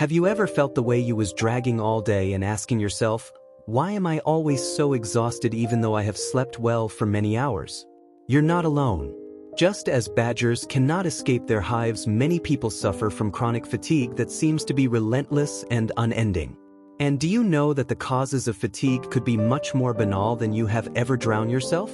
Have you ever felt the way you was dragging all day and asking yourself, why am I always so exhausted even though I have slept well for many hours? You're not alone. Just as badgers cannot escape their hives, many people suffer from chronic fatigue that seems to be relentless and unending. And do you know that the causes of fatigue could be much more banal than you have ever drowned yourself?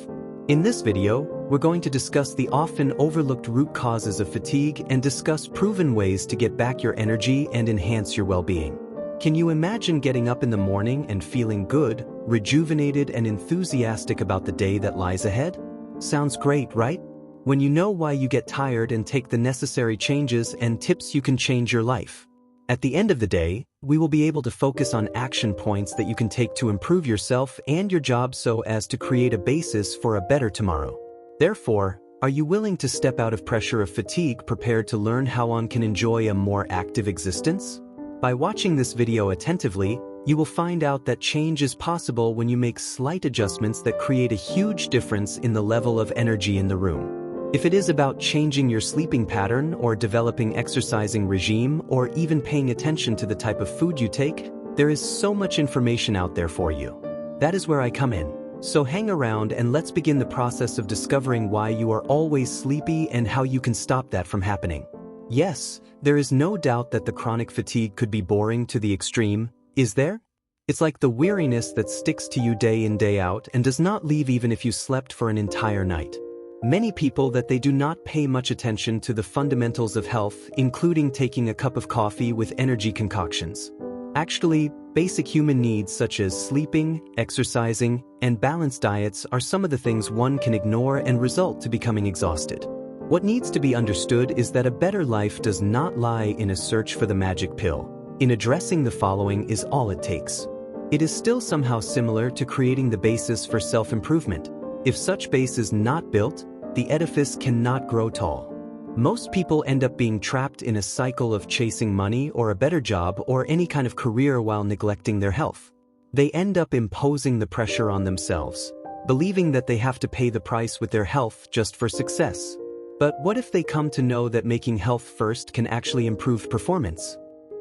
In this video, we're going to discuss the often overlooked root causes of fatigue and discuss proven ways to get back your energy and enhance your well-being. Can you imagine getting up in the morning and feeling good, rejuvenated and enthusiastic about the day that lies ahead? Sounds great, right? When you know why you get tired and take the necessary changes and tips, you can change your life. At the end of the day, we will be able to focus on action points that you can take to improve yourself and your job so as to create a basis for a better tomorrow. Therefore, are you willing to step out of pressure of fatigue, prepared to learn how one can enjoy a more active existence? By watching this video attentively, you will find out that change is possible when you make slight adjustments that create a huge difference in the level of energy in the room. If it is about changing your sleeping pattern or developing exercising regime or even paying attention to the type of food you take, there is so much information out there for you. That is where I come in. So hang around and let's begin the process of discovering why you are always sleepy and how you can stop that from happening. Yes, there is no doubt that the chronic fatigue could be boring to the extreme, is there? It's like the weariness that sticks to you day in, day out and does not leave even if you slept for an entire night. Many people that they do not pay much attention to the fundamentals of health, including taking a cup of coffee with energy concoctions. Actually, basic human needs such as sleeping, exercising, and balanced diets are some of the things one can ignore and result to becoming exhausted. What needs to be understood is that a better life does not lie in a search for the magic pill. In addressing the following is all it takes. It is still somehow similar to creating the basis for self-improvement. If such base is not built, the edifice cannot grow tall. Most people end up being trapped in a cycle of chasing money or a better job or any kind of career while neglecting their health. They end up imposing the pressure on themselves, believing that they have to pay the price with their health just for success. But what if they come to know that making health first can actually improve performance?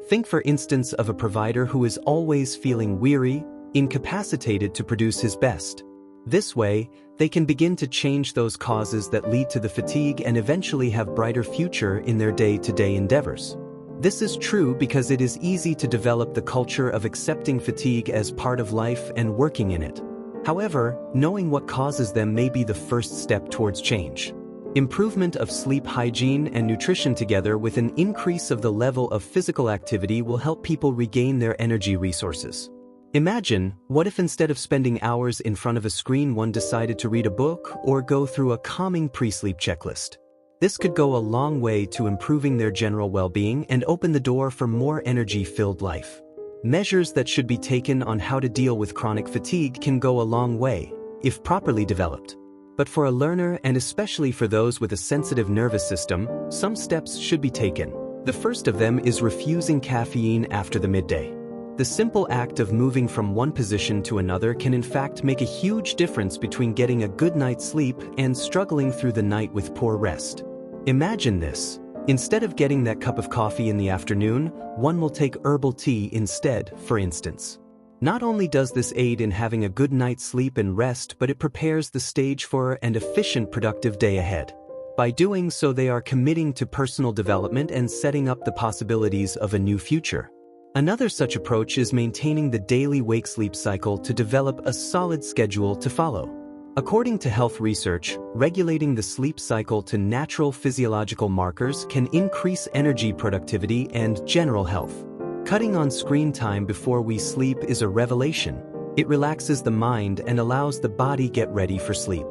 Think for instance of a provider who is always feeling weary, incapacitated to produce his best. This way, they can begin to change those causes that lead to the fatigue and eventually have brighter future in their day-to-day endeavors. This is true because it is easy to develop the culture of accepting fatigue as part of life and working in it. However, knowing what causes them may be the first step towards change. Improvement of sleep hygiene and nutrition together with an increase of the level of physical activity will help people regain their energy resources. Imagine, what if instead of spending hours in front of a screen one decided to read a book or go through a calming pre-sleep checklist? This could go a long way to improving their general well-being and open the door for more energy-filled life. Measures that should be taken on how to deal with chronic fatigue can go a long way, if properly developed. But for a learner and especially for those with a sensitive nervous system, some steps should be taken. The first of them is refusing caffeine after the midday. The simple act of moving from one position to another can in fact make a huge difference between getting a good night's sleep and struggling through the night with poor rest. Imagine this. Instead of getting that cup of coffee in the afternoon, one will take herbal tea instead, for instance. Not only does this aid in having a good night's sleep and rest, but it prepares the stage for an efficient, productive day ahead. By doing so, they are committing to personal development and setting up the possibilities of a new future. Another such approach is maintaining the daily wake-sleep cycle to develop a solid schedule to follow. According to health research, regulating the sleep cycle to natural physiological markers can increase energy productivity and general health. Cutting on screen time before we sleep is a revelation. It relaxes the mind and allows the body get ready for sleep.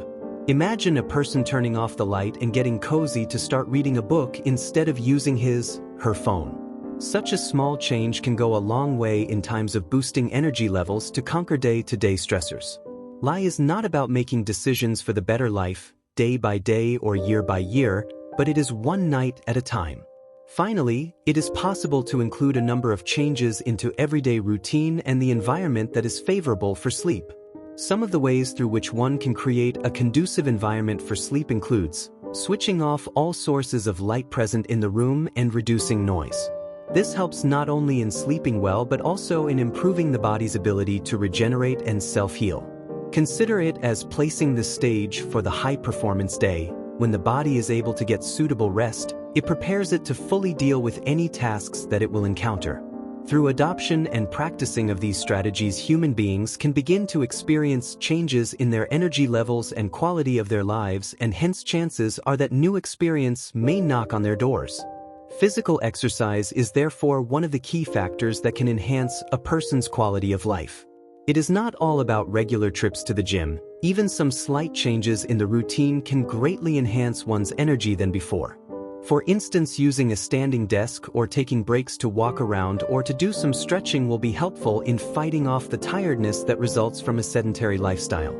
Imagine a person turning off the light and getting cozy to start reading a book instead of using her phone. Such a small change can go a long way in times of boosting energy levels to conquer day-to-day stressors. Life is not about making decisions for the better life, day by day or year by year, but it is one night at a time. Finally, it is possible to include a number of changes into everyday routine and the environment that is favorable for sleep. Some of the ways through which one can create a conducive environment for sleep includes switching off all sources of light present in the room and reducing noise. This helps not only in sleeping well but also in improving the body's ability to regenerate and self-heal. Consider it as placing the stage for the high-performance day. When the body is able to get suitable rest, it prepares it to fully deal with any tasks that it will encounter. Through adoption and practicing of these strategies, human beings can begin to experience changes in their energy levels and quality of their lives, and hence chances are that new experience may knock on their doors. Physical exercise is therefore one of the key factors that can enhance a person's quality of life. It is not all about regular trips to the gym. Even some slight changes in the routine can greatly enhance one's energy than before. For instance, using a standing desk or taking breaks to walk around or to do some stretching will be helpful in fighting off the tiredness that results from a sedentary lifestyle.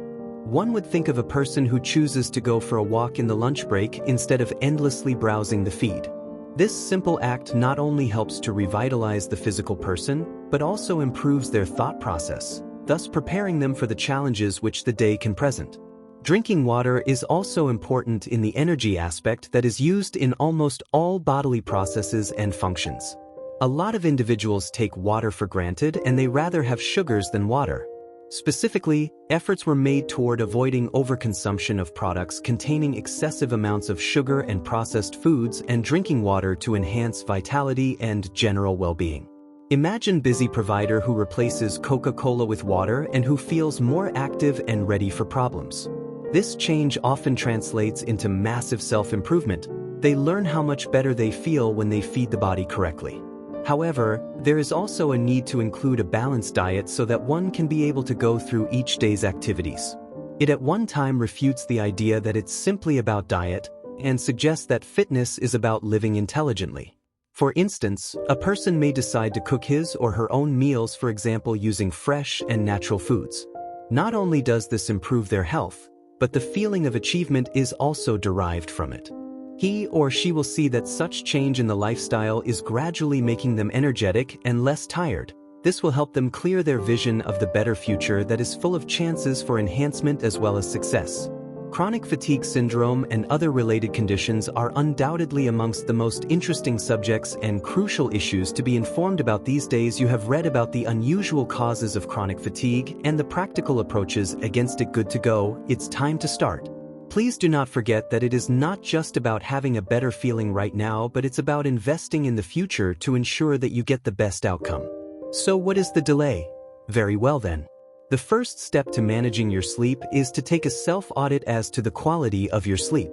One would think of a person who chooses to go for a walk in the lunch break instead of endlessly browsing the feed. This simple act not only helps to revitalize the physical person, but also improves their thought process, thus preparing them for the challenges which the day can present. Drinking water is also important in the energy aspect that is used in almost all bodily processes and functions. A lot of individuals take water for granted and they rather have sugars than water. Specifically, efforts were made toward avoiding overconsumption of products containing excessive amounts of sugar and processed foods and drinking water to enhance vitality and general well-being. Imagine a busy provider who replaces Coca-Cola with water and who feels more active and ready for problems. This change often translates into massive self-improvement. They learn how much better they feel when they feed the body correctly. However, there is also a need to include a balanced diet so that one can be able to go through each day's activities. It at one time refutes the idea that it's simply about diet and suggests that fitness is about living intelligently. For instance, a person may decide to cook his or her own meals, for example, using fresh and natural foods. Not only does this improve their health, but the feeling of achievement is also derived from it. He or she will see that such change in the lifestyle is gradually making them energetic and less tired. This will help them clear their vision of the better future that is full of chances for enhancement as well as success. Chronic fatigue syndrome and other related conditions are undoubtedly amongst the most interesting subjects and crucial issues to be informed about these days. You have read about the unusual causes of chronic fatigue and the practical approaches against it. Good to go, it's time to start. Please do not forget that it is not just about having a better feeling right now, but it's about investing in the future to ensure that you get the best outcome. So what is the delay? Very well then. The first step to managing your sleep is to take a self-audit as to the quality of your sleep.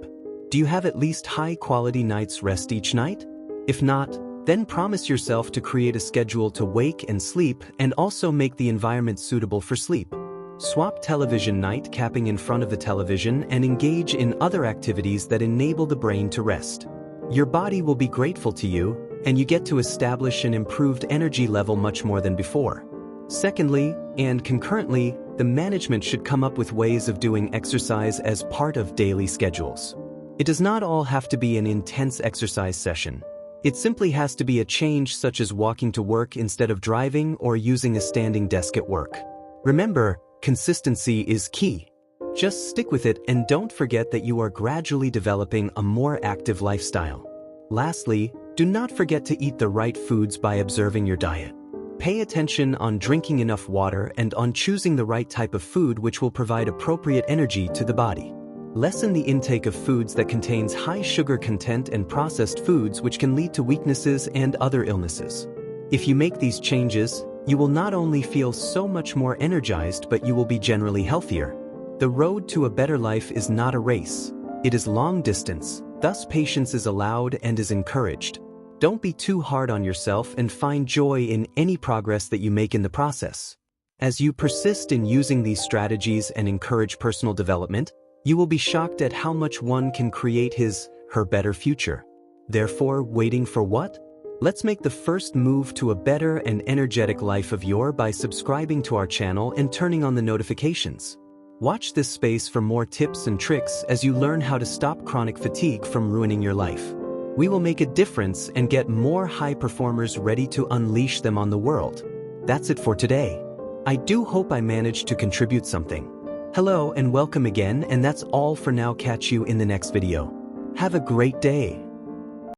Do you have at least high-quality nights rest each night? If not, then promise yourself to create a schedule to wake and sleep and also make the environment suitable for sleep. Swap television night capping in front of the television and engage in other activities that enable the brain to rest. Your body will be grateful to you, and you get to establish an improved energy level much more than before. Secondly, and concurrently, the management should come up with ways of doing exercise as part of daily schedules. It does not all have to be an intense exercise session. It simply has to be a change such as walking to work instead of driving or using a standing desk at work. Remember, consistency is key. Just stick with it and don't forget that you are gradually developing a more active lifestyle. Lastly, do not forget to eat the right foods by observing your diet. Pay attention on drinking enough water and on choosing the right type of food which will provide appropriate energy to the body. Lessen the intake of foods that contains high sugar content and processed foods which can lead to weaknesses and other illnesses. If you make these changes, you will not only feel so much more energized, but you will be generally healthier. The road to a better life is not a race. It is long distance, thus patience is allowed and is encouraged. Don't be too hard on yourself and find joy in any progress that you make in the process. As you persist in using these strategies and encourage personal development, you will be shocked at how much one can create her better future. Therefore, waiting for what? Let's make the first move to a better and energetic life of yours by subscribing to our channel and turning on the notifications. Watch this space for more tips and tricks as you learn how to stop chronic fatigue from ruining your life. We will make a difference and get more high performers ready to unleash them on the world. That's it for today. I do hope I managed to contribute something. Hello and welcome again, and that's all for now. Catch you in the next video. Have a great day.